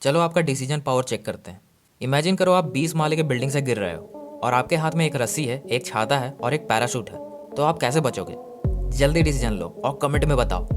चलो आपका decision power check करते हैं। इमेजिन करो आप 20 माले के बिल्डिंग से गिर रहे हो और आपके हाथ में एक रस्सी है, एक छाता है और एक पैराशूट है। तो आप कैसे बचोगे? जल्दी डिसीजन लो और कमेंट में बताओ।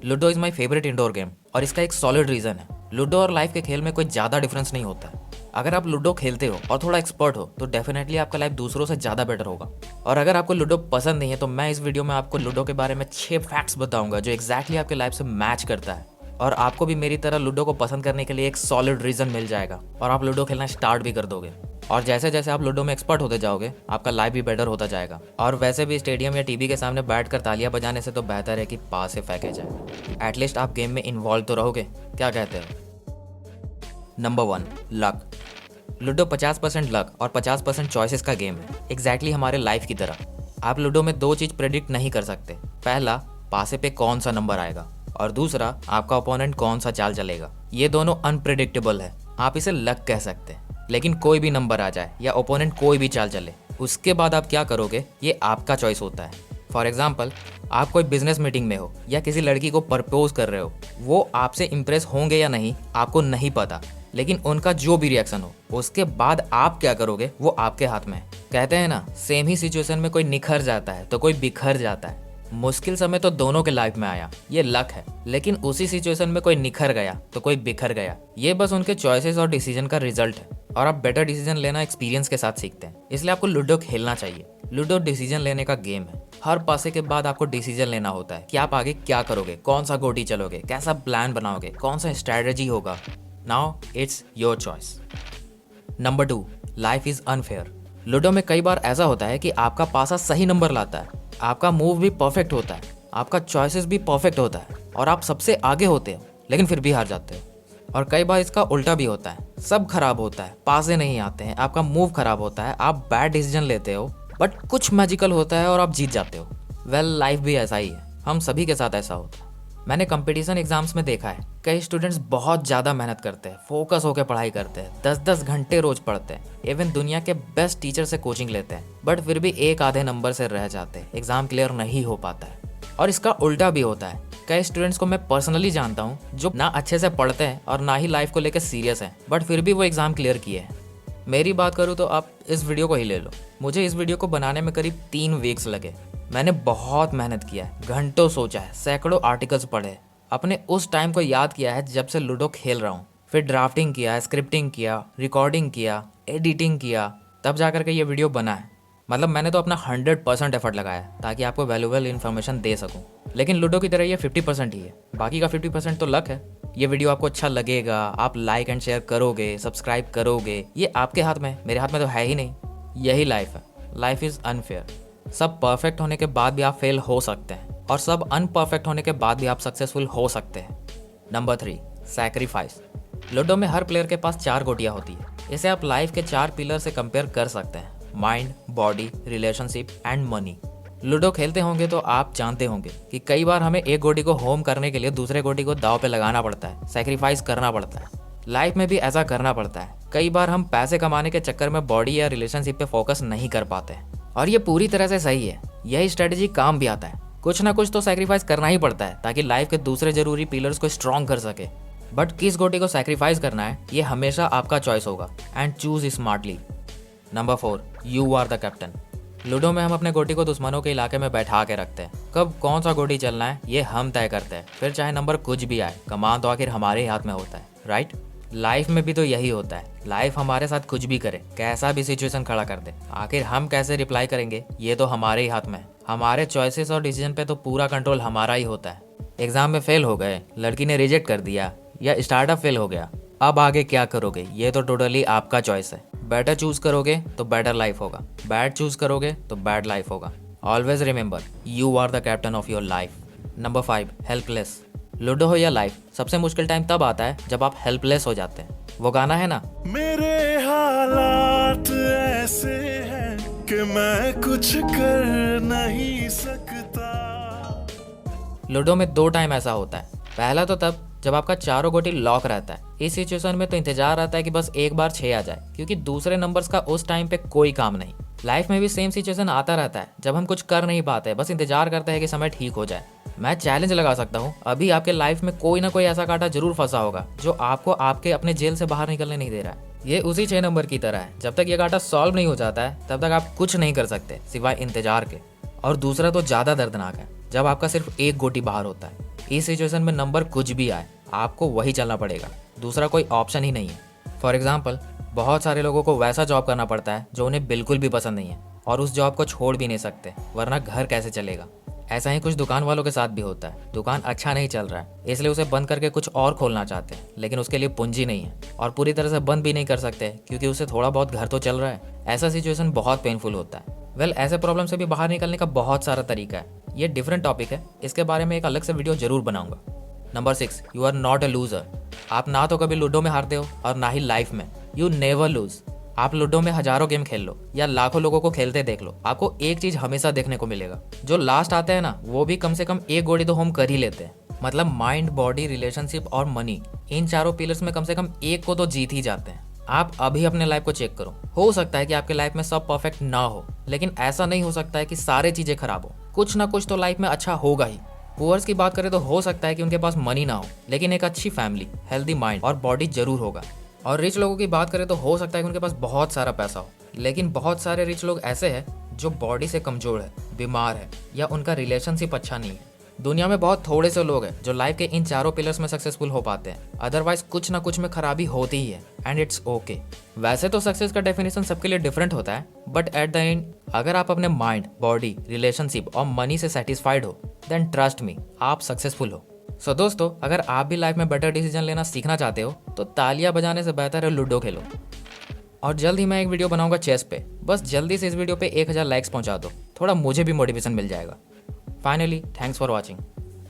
Ludo is my favourite indoor game और इसका एक सॉलिड रीज़न है। लूडो और लाइफ के खेल में कोई ज़्यादा डिफरेंस नहीं होता है। अगर आप लूडो खेलते हो और थोड़ा एक्सपर्ट हो तो डेफिनेटली आपका लाइफ दूसरों से ज़्यादा बेटर होगा। और अगर आपको लूडो पसंद नहीं है तो मैं इस वीडियो में आपको लूडो के बारे में 6 फैक्ट्स बताऊंगा जो एग्जैक्टली आपके लाइफ से मैच करता है। और आपको भी मेरी तरह लूडो को पसंद करने के लिए एक सॉलिड रीज़न मिल जाएगा और आप लूडो खेलना स्टार्ट भी कर दोगे। और जैसे जैसे आप लूडो में एक्सपर्ट होते जाओगे आपका लाइफ भी बेटर होता जाएगा। और वैसे भी स्टेडियम या टीवी के सामने बैठकर तालियां बजाने से तो बेहतर है कि पास से फेंके जाए। एटलीस्ट आप गेम में इन्वॉल्व तो रहोगे। क्या कहते हो? Number 1, luck. लूडो 50% लक और 50% चॉइसेस का गेम है, एग्जैक्टली हमारे लाइफ की तरह। आप लूडो में 2 चीज़ प्रेडिक्ट नहीं कर सकते। पहला, पासे पे कौन सा नंबर आएगा और दूसरा, आपका ओपोनेंट कौन सा चाल चलेगा। ये दोनों अनप्रिडिक्टेबल है। आप इसे लक कह सकते हैं। लेकिन कोई भी नंबर आ जाए या ओपोनेंट कोई भी चाल चले, उसके बाद आप क्या करोगे ये आपका चॉइस होता है। फॉर एग्जाम्पल, आप कोई बिजनेस मीटिंग में हो या किसी लड़की को प्रपोज कर रहे हो, वो आपसे इम्प्रेस होंगे या नहीं आपको नहीं पता, लेकिन उनका जो भी रिएक्शन हो उसके बाद आप क्या करोगे वो आपके हाथ में है। कहते हैं ना, सेम ही सिचुएशन में कोई निखर जाता है तो कोई बिखर जाता है। मुश्किल समय तो दोनों के लाइफ में आया, ये लक है। लेकिन उसी सिचुएशन में कोई निखर गया तो कोई बिखर गया, ये बस उनके चॉइसेस और डिसीजन का रिजल्ट है। और आप बेटर डिसीजन लेना एक्सपीरियंस के साथ सीखते हैं, इसलिए आपको लूडो खेलना चाहिए। लूडो डिसीजन लेने का गेम है। हर पासे के बाद आपको डिसीजन लेना होता है कि आप आगे क्या करोगे, कौन सा गोटी चलोगे, कैसा प्लान बनाओगे, कौन सा स्ट्रैटेजी होगा। Now it's your choice. Number 2, life is unfair. Ludo में कई बार ऐसा होता है कि आपका पासा सही नंबर लाता है, आपका मूव भी परफेक्ट होता है, आपका चॉइसेस भी परफेक्ट होता है और आप सबसे आगे होते हो, लेकिन फिर भी हार जाते हो। और कई बार इसका उल्टा भी होता है, सब खराब होता है, पासे नहीं आते हैं, आपका मूव खराब होता है, आप बैड डिसीजन लेते हो, बट कुछ मैजिकल होता है और आप जीत जाते हो। वेल, लाइफ भी ऐसा ही है, हम सभी के साथ ऐसा होता है। मैंने कंपटीशन एग्जाम्स में देखा है, कई स्टूडेंट्स बहुत ज़्यादा मेहनत करते हैं, फोकस होकर पढ़ाई करते हैं, 10-10 घंटे रोज पढ़ते हैं, इवन दुनिया के बेस्ट टीचर से कोचिंग लेते हैं, बट फिर भी एक आधे नंबर से रह जाते हैं, एग्जाम क्लियर नहीं हो पाता है। और इसका उल्टा भी होता है। कई स्टूडेंट्स को मैं पर्सनली जानता हूँ जो ना अच्छे से पढ़ते हैं और ना ही लाइफ को लेकर सीरियस हैं, बट फिर भी वो एग्जाम क्लियर किए हैं। मेरी बात करूँ तो आप इस वीडियो को ही ले लो। मुझे इस वीडियो को बनाने में करीब 3 वीक्स लगे। मैंने बहुत मेहनत किया है, घंटों सोचा है, सैकड़ों आर्टिकल्स पढ़े, अपने उस टाइम को याद किया है जब से लूडो खेल रहा हूँ। फिर ड्राफ्टिंग किया, स्क्रिप्टिंग किया, रिकॉर्डिंग किया, एडिटिंग किया, तब जा करके ये वीडियो बना है। मतलब मैंने तो अपना 100% एफर्ट लगाया ताकि आपको वैल्यूएबल इन्फॉर्मेशन दे सकूं। लेकिन लूडो की तरह ये 50% ही है, बाकी का 50% तो लक है। ये वीडियो आपको अच्छा लगेगा, आप लाइक एंड शेयर करोगे, सब्सक्राइब करोगे, ये आपके हाथ में, मेरे हाथ में तो है ही नहीं। यही लाइफ है। Life is unfair. सब परफेक्ट होने के बाद भी आप फेल हो सकते हैं और सब अनपरफेक्ट होने के बाद भी आप सक्सेसफुल हो सकते हैं। Number 3, sacrifice. लूडो में हर प्लेयर के पास 4 गोटियां होती है। इसे आप लाइफ के 4 पिलर से कंपेयर कर सकते हैं, mind, body, relationship and money. Ludo खेलते होंगे तो आप जानते होंगे कि कई बार हमें एक गोटी को होम करने के लिए दूसरे गोटी को दाव पे लगाना पड़ता है, सैक्रिफाइस करना पड़ता है। लाइफ में भी ऐसा करना पड़ता है। कई बार हम पैसे कमाने के चक्कर में बॉडी या रिलेशनशिप पे फोकस नहीं कर पाते और ये पूरी तरह से सही है। यही स्ट्रेटेजी काम भी आता है। कुछ ना कुछ तो सैक्रिफाइस करना ही पड़ता है ताकि लाइफ के दूसरे जरूरी पिलर्स को स्ट्रॉन्ग कर सके। बट किस गोटी को सैक्रिफाइस करना है ये हमेशा आपका चॉइस होगा, and choose smartly. Number 4, you are the captain. Ludo में हम अपने गोटी को दुश्मनों के इलाके में बैठा के रखते हैं। कब कौन सा गोटी चलना है ये हम तय करते हैं, फिर चाहे नंबर कुछ भी आए, कमान तो आखिर हमारे ही हाथ में होता है, राइट? लाइफ में भी तो यही होता है। लाइफ हमारे साथ कुछ भी करे, कैसा भी सिचुएशन खड़ा कर दे, आखिर हम कैसे रिप्लाई करेंगे ये तो हमारे ही हाथ में है। हमारे चॉइसेस और डिसीजन पे तो पूरा कंट्रोल हमारा ही होता है। एग्जाम में फेल हो गए, लड़की ने रिजेक्ट कर दिया या स्टार्टअप फेल हो गया, अब आगे क्या करोगे ये तो टोटली आपका चॉइस है। बेटर चूज करोगे तो बेटर लाइफ होगा, बैड चूज करोगे तो बैड लाइफ होगा। Always remember, you are the captain of your life. Number 5, helpless. Ludo हो या लाइफ, सबसे मुश्किल टाइम तब आता है जब आप हेल्पलेस हो जाते हैं। वो गाना है ना, मेरे हालात ऐसे हैं कि मैं कुछ कर नहीं सकता। लूडो में 2 टाइम ऐसा होता है। पहला तो तब जब आपका चारों गोटी लॉक रहता है। इस सिचुएशन में तो इंतजार रहता है कि बस एक बार 6 आ जाए, क्योंकि दूसरे नंबर्स का उस टाइम पे कोई काम नहीं। लाइफ में भी सेम सिचुएशन आता रहता है जब हम कुछ कर नहीं पाते, बस इंतजार करते हैं कि समय ठीक हो जाए। मैं चैलेंज लगा सकता हूँ, अभी आपके लाइफ में कोई ना कोई ऐसा कांटा जरूर फंसा होगा जो आपको आपके अपने जेल से बाहर निकलने नहीं दे रहा है। ये उसी 6 नंबर की तरह है, जब तक ये कांटा सॉल्व नहीं हो जाता है तब तक आप कुछ नहीं कर सकते सिवाय इंतजार के। और दूसरा तो ज़्यादा दर्दनाक है, जब आपका सिर्फ एक गोटी बाहर होता है। इस सिचुएशन में नंबर कुछ भी आए आपको वही चलना पड़ेगा, दूसरा कोई ऑप्शन ही नहीं है। फॉर एग्जाम्पल, बहुत सारे लोगों को वैसा जॉब करना पड़ता है जो उन्हें बिल्कुल भी पसंद नहीं है और उस जॉब को छोड़ भी नहीं सकते, वरना घर कैसे चलेगा। ऐसा ही कुछ दुकान वालों के साथ भी होता है। दुकान अच्छा नहीं चल रहा है, इसलिए उसे बंद करके कुछ और खोलना चाहते हैं, लेकिन उसके लिए पूंजी नहीं है और पूरी तरह से बंद भी नहीं कर सकते क्योंकि उसे थोड़ा बहुत घर तो चल रहा है। ऐसा सिचुएशन बहुत पेनफुल होता है। वेल, ऐसे प्रॉब्लम से भी बाहर निकलने का बहुत सारा तरीका है। ये डिफरेंट टॉपिक है, इसके बारे में एक अलग से वीडियो जरूर बनाऊंगा। Number 6, you are not a loser. आप ना तो कभी लूडो में हारते हो और ना ही लाइफ में। You never lose. आप लूडो में हजारों गेम खेल लो या लाखों लोगों को खेलते देख लो, आपको एक चीज हमेशा देखने को मिलेगा, जो लास्ट आते हैं ना वो भी कम से कम एक गोली तो होम कर ही लेते हैं। मतलब माइंड, बॉडी, रिलेशनशिप और मनी, इन चारों पिलर्स में कम से कम एक को तो जीत ही जाते हैं। आप अभी अपने लाइफ को चेक करो। हो सकता है कि आपके लाइफ में सब परफेक्ट ना हो, लेकिन ऐसा नहीं हो सकता है कि सारी चीजें खराब हो। कुछ ना कुछ तो लाइफ में अच्छा होगा ही। पुअर्स की बात करें तो हो सकता है कि उनके पास मनी ना हो, लेकिन एक अच्छी फैमिली, हेल्दी माइंड और बॉडी जरूर होगा। और रिच लोगों की बात करें तो हो सकता है कि उनके पास बहुत सारा पैसा हो, लेकिन बहुत सारे रिच लोग ऐसे हैं जो बॉडी से कमजोर है, बीमार है या उनका रिलेशनशिप अच्छा नहीं है। दुनिया में बहुत थोड़े से लोग हैं जो लाइफ के इन चारों पिलर्स में सक्सेसफुल हो पाते हैं, अदरवाइज कुछ ना कुछ में खराबी होती ही है एंड इट्स ओके। वैसे तो सक्सेस का डेफिनेशन सबके लिए डिफरेंट होता है, बट एट द एंड अगर आप अपने माइंड, बॉडी, रिलेशनशिप और मनी से सेटिस्फाइड हो, देन ट्रस्ट मी, आप सक्सेसफुल हो। सो दोस्तों, अगर आप भी लाइफ में बेटर डिसीजन लेना सीखना चाहते हो तो तालियां बजाने से बेहतर है लूडो खेलो। और जल्द ही मैं एक वीडियो बनाऊंगा चेस पे, बस जल्दी से इस वीडियो पे 1000 लाइक्स पहुंचा दो, थोड़ा मुझे भी मोटिवेशन मिल जाएगा। Finally, thanks for watching.